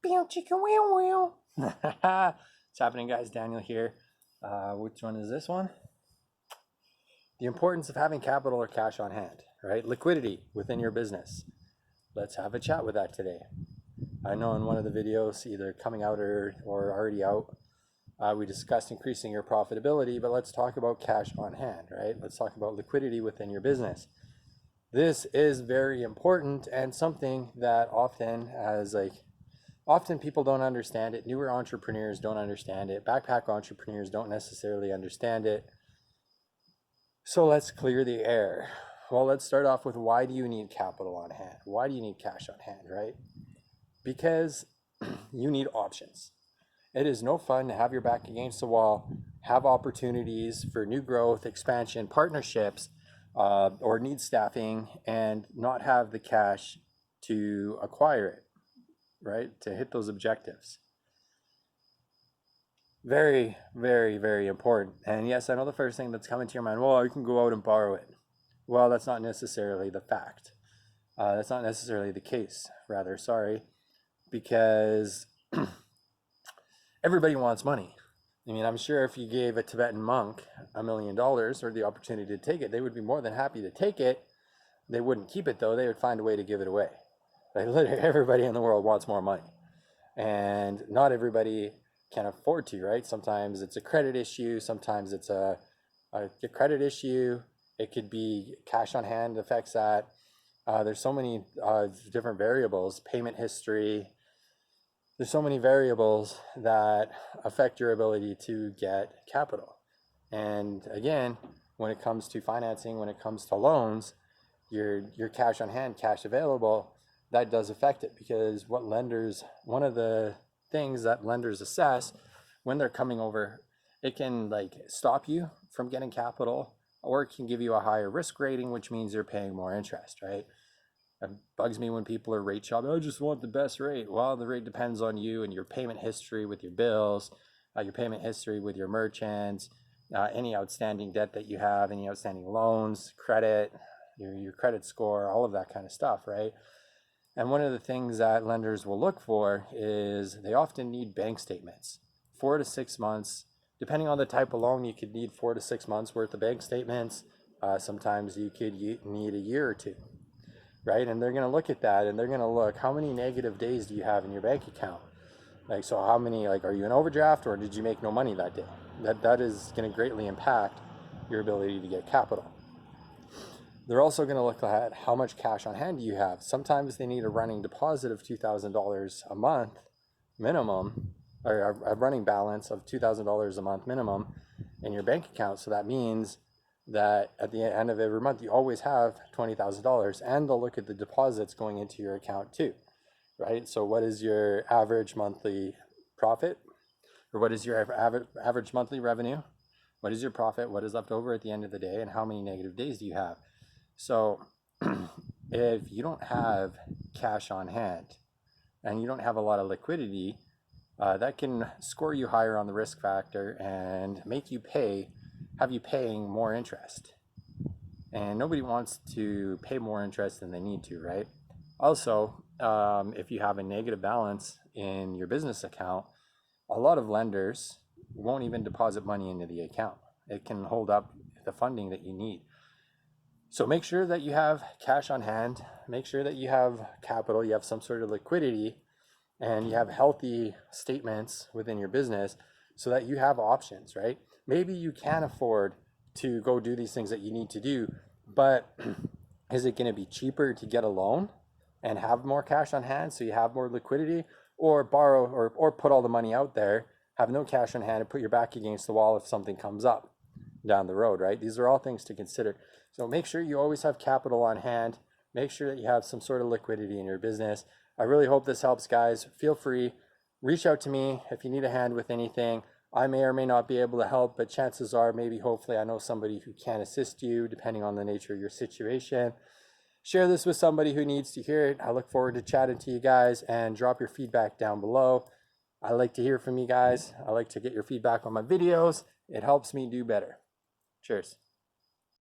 Bow chicka wow wow. What's happening, guys? Daniel here. Which one is this one? The importance of having capital or cash on hand, right? Liquidity within your business. Let's have a chat with that today. I know in one of the videos, either coming out or already out, we discussed increasing your profitability, but let's talk about cash on hand, right? Let's talk about liquidity within your business. This is very important and something that often people don't understand it. Newer entrepreneurs don't understand it. Backpack entrepreneurs don't necessarily understand it. So let's clear the air. Well, let's start off with, why do you need capital on hand? Why do you need cash on hand, right? Because you need options. It is no fun to have your back against the wall, have opportunities for new growth, expansion, partnerships, or need staffing, and not have the cash to acquire it, right? To hit those objectives. Very, very, very important. And yes, I know the first thing that's coming to your mind, well, you can go out and borrow it. Well, that's not necessarily the fact. That's not necessarily the case, rather, sorry, because everybody wants money. I mean, I'm sure if you gave a Tibetan monk $1 million or the opportunity to take it, they would be more than happy to take it. They wouldn't keep it, though. They would find a way to give it away. Like, literally everybody in the world wants more money, and not everybody can afford to, right? Sometimes it's a credit issue. Sometimes it's a credit issue. It could be cash on hand affects that. There's so many different variables, payment history. There's so many variables that affect your ability to get capital. And again, when it comes to financing, when it comes to loans, your cash on hand, cash available, that does affect it, because one of the things that lenders assess when they're coming over, it can stop you from getting capital, or it can give you a higher risk rating, which means you're paying more interest, right? It bugs me when people are rate shopping. I just want the best rate. Well, the rate depends on you and your payment history with your bills, your payment history with your merchants, any outstanding debt that you have, any outstanding loans, credit, your credit score, all of that kind of stuff, right? And one of the things that lenders will look for is they often need bank statements. 4 to 6 months, depending on the type of loan, you could need 4 to 6 months worth of bank statements. Sometimes you could need a year or two, right? And they're going to look at that, and they're going to look, how many negative days do you have in your bank account? So how many, are you in overdraft, or did you make no money that day? That is going to greatly impact your ability to get capital. They're also going to look at how much cash on hand do you have. Sometimes they need a running deposit of $2,000 a month minimum, or a running balance of $2,000 a month minimum in your bank account. So that means that at the end of every month, you always have $20,000, and they'll look at the deposits going into your account too, right? So what is your average monthly profit, or what is your average monthly revenue? What is your profit? What is left over at the end of the day? And how many negative days do you have? So if you don't have cash on hand and you don't have a lot of liquidity, that can score you higher on the risk factor and make you have you paying more interest. And nobody wants to pay more interest than they need to, right? Also, if you have a negative balance in your business account, a lot of lenders won't even deposit money into the account. It can hold up the funding that you need. So make sure that you have cash on hand, make sure that you have capital, you have some sort of liquidity, and you have healthy statements within your business so that you have options, right? Maybe you can afford to go do these things that you need to do, but is it going to be cheaper to get a loan and have more cash on hand so you have more liquidity, or borrow or put all the money out there, have no cash on hand, and put your back against the wall if something comes up down the road, right? These are all things to consider. So make sure you always have capital on hand. Make sure that you have some sort of liquidity in your business. I really hope this helps, guys. Feel free, reach out to me if you need a hand with anything. I may or may not be able to help, but chances are, maybe, hopefully, I know somebody who can assist you depending on the nature of your situation. Share this with somebody who needs to hear it. I look forward to chatting to you guys, and drop your feedback down below. I like to hear from you guys. I like to get your feedback on my videos. It helps me do better. Cheers.